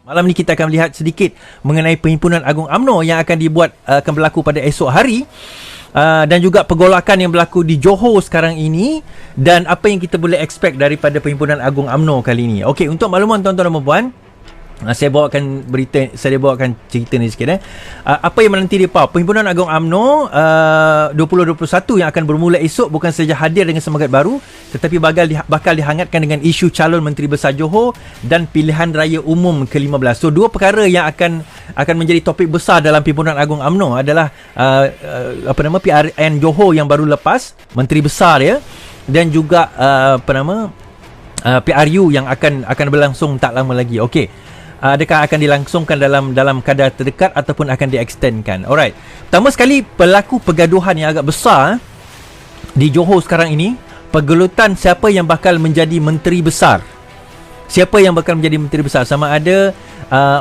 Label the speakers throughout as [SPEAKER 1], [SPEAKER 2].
[SPEAKER 1] Malam ni kita akan melihat sedikit mengenai Perhimpunan Agung UMNO yang akan berlaku pada esok hari. Dan juga pergolakan yang berlaku di Johor sekarang ini dan apa yang kita boleh expect daripada Perhimpunan Agung UMNO kali ini. Okey, untuk makluman tuan-tuan dan puan, saya bawakan cerita ni sikit. Apa yang menanti mereka? Perhimpunan Agung UMNO 2021 yang akan bermula esok bukan saja hadir dengan semangat baru, tetapi bakal dihangatkan dengan isu calon Menteri Besar Johor dan pilihan raya umum ke-15. So dua perkara yang akan menjadi topik besar dalam Perhimpunan Agung UMNO adalah PRN Johor yang baru lepas, Menteri Besar ya, dan juga PRU yang akan berlangsung tak lama lagi. Okey. Adakah akan dilangsungkan dalam kadar terdekat ataupun akan diextendkan? Alright. Pertama sekali, pelaku pergaduhan yang agak besar di Johor sekarang ini, pergelutan siapa yang bakal menjadi menteri besar. Siapa yang bakal menjadi menteri besar, sama ada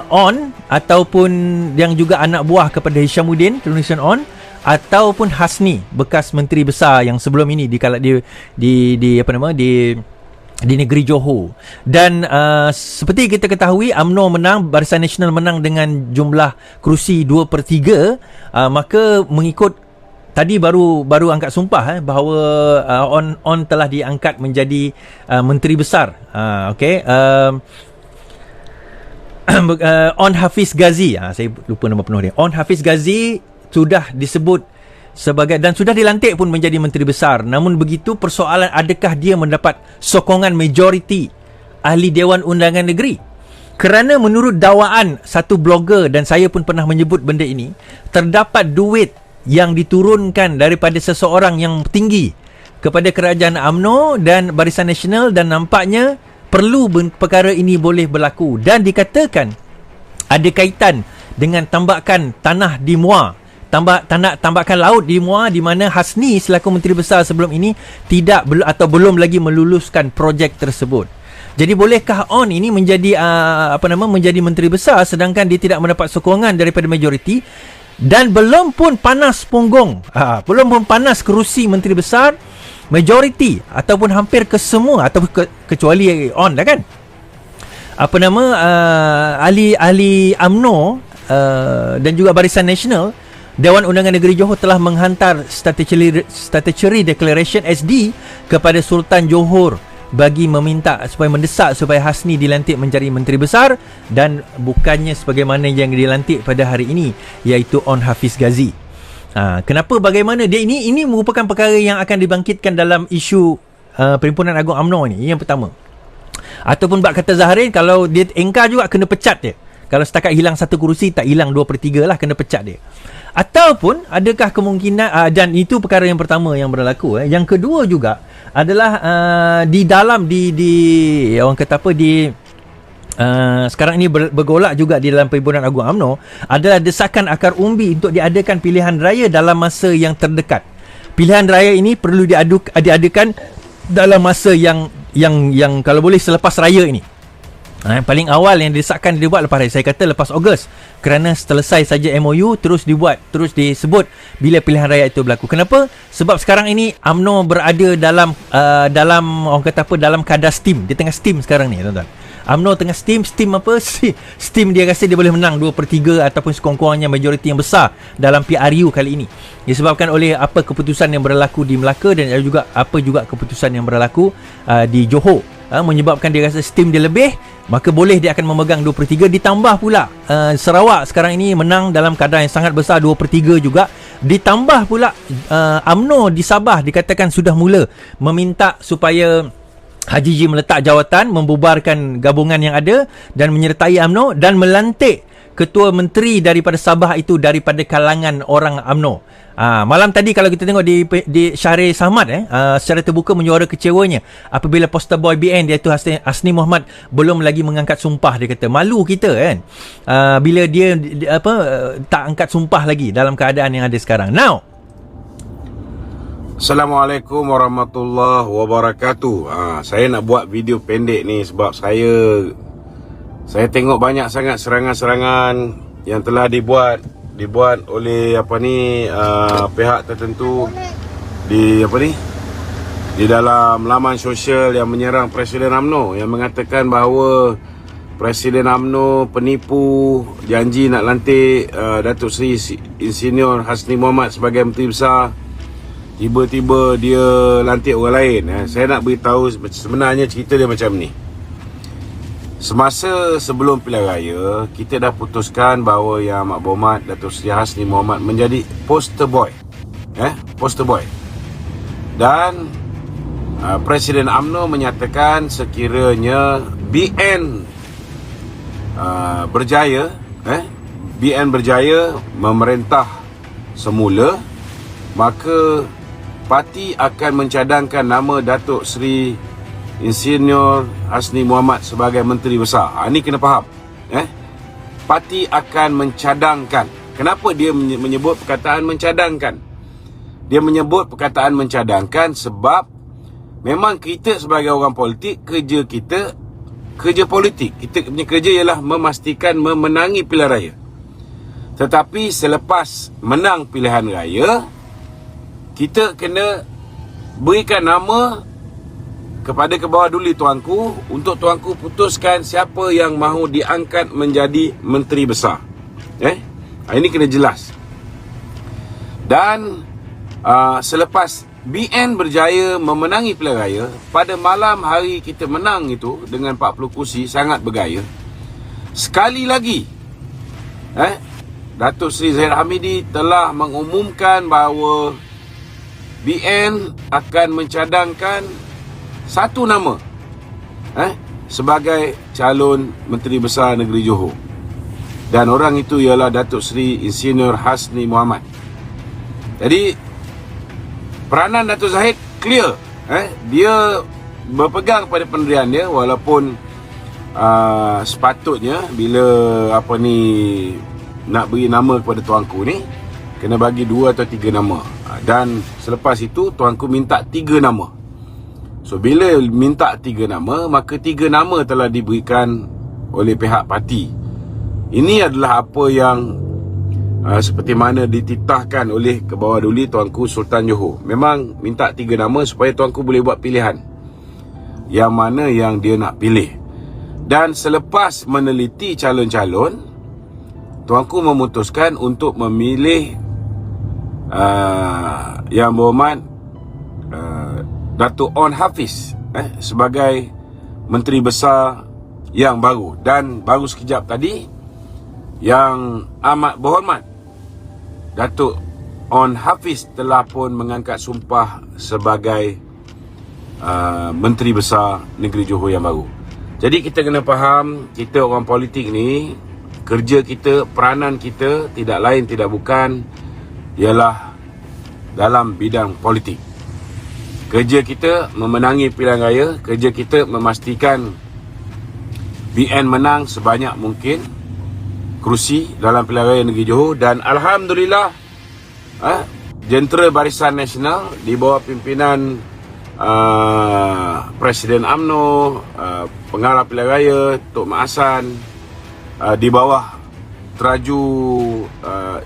[SPEAKER 1] On ataupun yang juga anak buah kepada Hishamuddin, Tulisan On, ataupun Hasni, bekas menteri besar yang sebelum ini di negeri Johor. Dan seperti kita ketahui, UMNO menang, Barisan Nasional menang dengan jumlah kerusi 2/3, maka mengikut tadi baru angkat sumpah bahawa On telah diangkat menjadi menteri besar. Okey. On Hafiz Ghazi, saya lupa nama penuh dia. On Hafiz Ghazi sudah disebut sebagai dan sudah dilantik pun menjadi menteri besar. Namun begitu, persoalan adakah dia mendapat sokongan majoriti ahli Dewan Undangan Negeri? Kerana menurut dakwaan satu blogger, dan saya pun pernah menyebut benda ini, terdapat duit yang diturunkan daripada seseorang yang tinggi kepada kerajaan UMNO dan Barisan Nasional, dan nampaknya perlu perkara ini boleh berlaku, dan dikatakan ada kaitan dengan tambakan tanah di Muar, tambakan laut di Muar, di mana Hasni selaku menteri besar sebelum ini belum lagi meluluskan projek tersebut. Jadi bolehkah On ini menjadi menjadi menteri besar sedangkan dia tidak mendapat sokongan daripada majoriti, dan belum pun panas punggung, belum pun panas kerusi menteri besar, majoriti ataupun hampir ke semua atau kecuali On dah kan, ahli UMNO dan juga Barisan Nasional, Dewan Undangan Negeri Johor telah menghantar Statutory Declaration SD kepada Sultan Johor bagi mendesak supaya Hasni dilantik menjadi menteri besar, dan bukannya sebagaimana yang dilantik pada hari ini, iaitu On Hafiz Ghazi. Kenapa, bagaimana dia ini merupakan perkara yang akan dibangkitkan dalam isu Perhimpunan Agung UMNO ni, yang pertama. Ataupun bab kata Zahrin, kalau dia engkar juga kena pecat dia. Kalau setakat hilang satu kerusi, tak hilang 2/3 lah, kena pecat dia. Ataupun adakah kemungkinan, dan itu perkara yang pertama yang berlaku. Yang kedua juga adalah di dalam orang kata apa, sekarang ini bergolak juga di dalam Perhimpunan Agung UMNO adalah desakan akar umbi untuk diadakan pilihan raya dalam masa yang terdekat. Pilihan raya ini perlu diadakan dalam masa yang kalau boleh selepas raya ini. Paling awal yang disahkan dibuat lepas raya, saya kata lepas Ogos, kerana selesai saja MOU terus disebut bila pilihan raya itu berlaku. Kenapa? Sebab sekarang ini UMNO berada dalam orang kata apa, dalam kadar steam. Dia tengah steam sekarang ni, tuan-tuan. UMNO tengah steam apa? Steam dia rasa dia boleh menang 2/3 ataupun sekurang-kurangnya majoriti yang besar dalam PRU kali ini. Disebabkan oleh apa keputusan yang berlaku di Melaka dan juga keputusan yang berlaku di Johor. Menyebabkan dia rasa steam dia lebih, maka boleh dia akan memegang 2/3. Ditambah pula Sarawak sekarang ini menang dalam kadar yang sangat besar 2/3 juga. Ditambah pula UMNO di Sabah dikatakan sudah mula meminta supaya Haji G meletak jawatan, membubarkan gabungan yang ada dan menyertai UMNO, dan melantik ketua menteri daripada Sabah itu daripada kalangan orang UMNO. Malam tadi kalau kita tengok di Syahrir Samad secara terbuka menyuara kecewanya apabila poster boy BN iaitu Hasni Muhammad belum lagi mengangkat sumpah. Dia kata malu kita kan bila dia tak angkat sumpah lagi dalam keadaan yang ada sekarang. Now,
[SPEAKER 2] Assalamualaikum warahmatullahi wabarakatuh. Saya nak buat video pendek ni sebab saya tengok banyak sangat serangan-serangan yang telah dibuat oleh pihak tertentu di dalam laman sosial yang menyerang Presiden UMNO, yang mengatakan bahawa Presiden UMNO penipu, janji nak lantik Datuk Seri Insinyur Hasni Mohamad sebagai Menteri Besar. Tiba-tiba dia lantik orang lain. Saya nak beritahu sebenarnya cerita dia macam ni. Semasa sebelum pilihan raya, kita dah putuskan bahawa Yang Amat Berhormat Datuk Seri Hasni Mohamad menjadi poster boy. Poster boy. Dan Presiden UMNO menyatakan sekiranya BN berjaya memerintah semula, maka parti akan mencadangkan nama Datuk Seri Insinyur Hasni Mohamad sebagai Menteri Besar. Ini kena faham. Parti akan mencadangkan. Kenapa dia menyebut perkataan mencadangkan? Dia menyebut perkataan mencadangkan sebab memang kita sebagai orang politik, kerja kita kerja politik. Kita punya kerja ialah memastikan memenangi pilihan raya. Tetapi selepas menang pilihan raya, kita kena berikan nama kepada kebawah duli tuanku untuk tuanku putuskan siapa yang mahu diangkat menjadi Menteri Besar. Ini kena jelas. Dan selepas BN berjaya memenangi pilihan raya, pada malam hari kita menang itu dengan 40 kursi, sangat bergaya. Sekali lagi Datuk Seri Zahid Hamidi telah mengumumkan bahawa BN akan mencadangkan satu nama sebagai calon Menteri Besar Negeri Johor. Dan orang itu ialah Datuk Seri Insinyur Hasni Mohamad. Jadi peranan Datuk Zahid clear. Dia berpegang pada pendirian dia, walaupun sepatutnya bila nak beri nama kepada tuanku ni, kena bagi 2 atau 3 nama. Dan selepas itu tuanku minta 3 nama. So bila minta 3 nama, maka 3 nama telah diberikan oleh pihak parti. Ini adalah apa yang seperti mana dititahkan oleh kebawah duli tuanku Sultan Johor. Memang minta 3 nama supaya tuanku boleh buat pilihan yang mana yang dia nak pilih. Dan selepas meneliti calon-calon, tuanku memutuskan untuk memilih Yang Berhormat Datuk On Hafiz sebagai Menteri Besar yang baru. Dan baru sekejap tadi, Yang Amat Berhormat Datuk On Hafiz telah pun mengangkat sumpah sebagai Menteri Besar Negeri Johor yang baru. Jadi kita kena faham, kita orang politik ni, kerja kita, peranan kita tidak lain tidak bukan ialah dalam bidang politik. Kerja kita memenangi pilihan raya, kerja kita memastikan BN menang sebanyak mungkin kerusi dalam pilihan raya Negeri Johor. Dan Alhamdulillah, Jentera Barisan Nasional di bawah pimpinan Presiden UMNO, Pengarah Pilihan Raya Tok Mak Hassan, di bawah teraju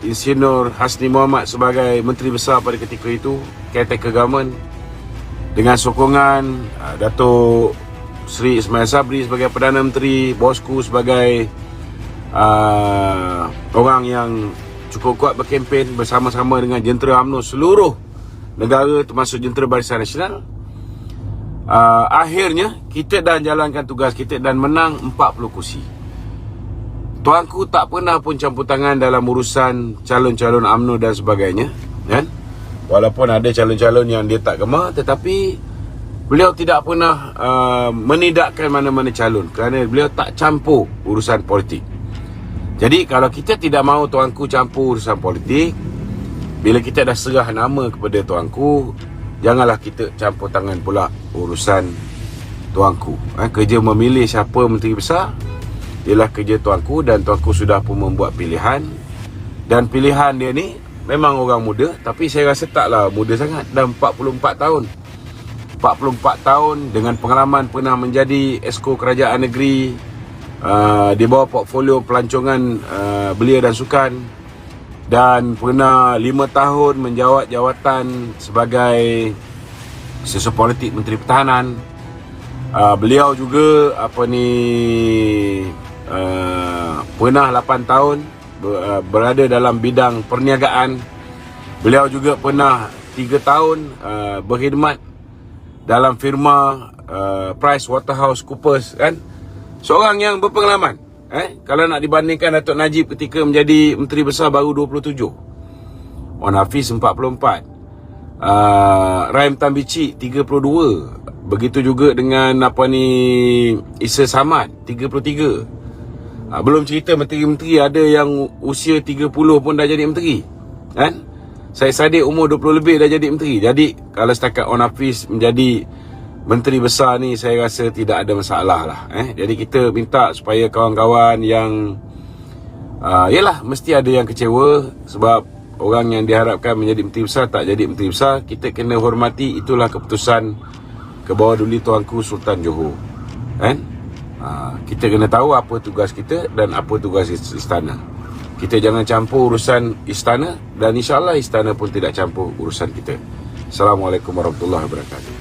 [SPEAKER 2] Insinyur Hasni Mohamad sebagai Menteri Besar pada ketika itu, caretaker government, dengan sokongan Datuk Seri Ismail Sabri sebagai Perdana Menteri, bosku sebagai orang yang cukup kuat berkempen bersama-sama dengan jentera UMNO seluruh negara termasuk Jentera Barisan Nasional. Akhirnya kita dah jalankan tugas kita dan menang 40 kursi. Tuanku tak pernah pun campur tangan dalam urusan calon-calon UMNO dan sebagainya, kan? Walaupun ada calon-calon yang dia tak gemar, tetapi beliau tidak pernah menidakkan mana-mana calon kerana beliau tak campur urusan politik. Jadi kalau kita tidak mahu tuanku campur urusan politik, bila kita dah serah nama kepada tuanku, janganlah kita campur tangan pula urusan tuanku. Kerja memilih siapa Menteri Besar ialah kerja tuanku, dan tuanku sudah pun membuat pilihan. Dan pilihan dia ni memang orang muda, tapi saya rasa taklah muda sangat. Dah 44 tahun. 44 tahun dengan pengalaman pernah menjadi Esko Kerajaan Negeri, di bawah portfolio pelancongan belia dan sukan, dan pernah 5 tahun menjawat jawatan sebagai Sesor Politik Menteri Pertahanan. Beliau juga pernah 8 tahun berada dalam bidang perniagaan. Beliau juga pernah 3 tahun berkhidmat dalam firma PricewaterhouseCoopers, kan. Seorang yang berpengalaman. Kalau nak dibandingkan Datuk Najib ketika menjadi Menteri Besar baru 27, Wan Hafiz 44, Rahim Tambici 32, begitu juga dengan Isa Samad 33. Belum cerita menteri-menteri ada yang usia 30 pun dah jadi menteri, kan. Syed Saddiq umur 20 lebih dah jadi menteri. Jadi kalau setakat Wan Hafiz menjadi Menteri Besar ni, saya rasa tidak ada masalah lah. Jadi kita minta supaya kawan-kawan yang yelah, mesti ada yang kecewa sebab orang yang diharapkan menjadi Menteri Besar tak jadi Menteri Besar. Kita kena hormati, itulah keputusan Kebawah Duli Tuanku Sultan Johor, kan. Kita kena tahu apa tugas kita dan apa tugas istana. Kita jangan campur urusan istana, dan insyaAllah istana pun tidak campur urusan kita. Assalamualaikum warahmatullahi wabarakatuh.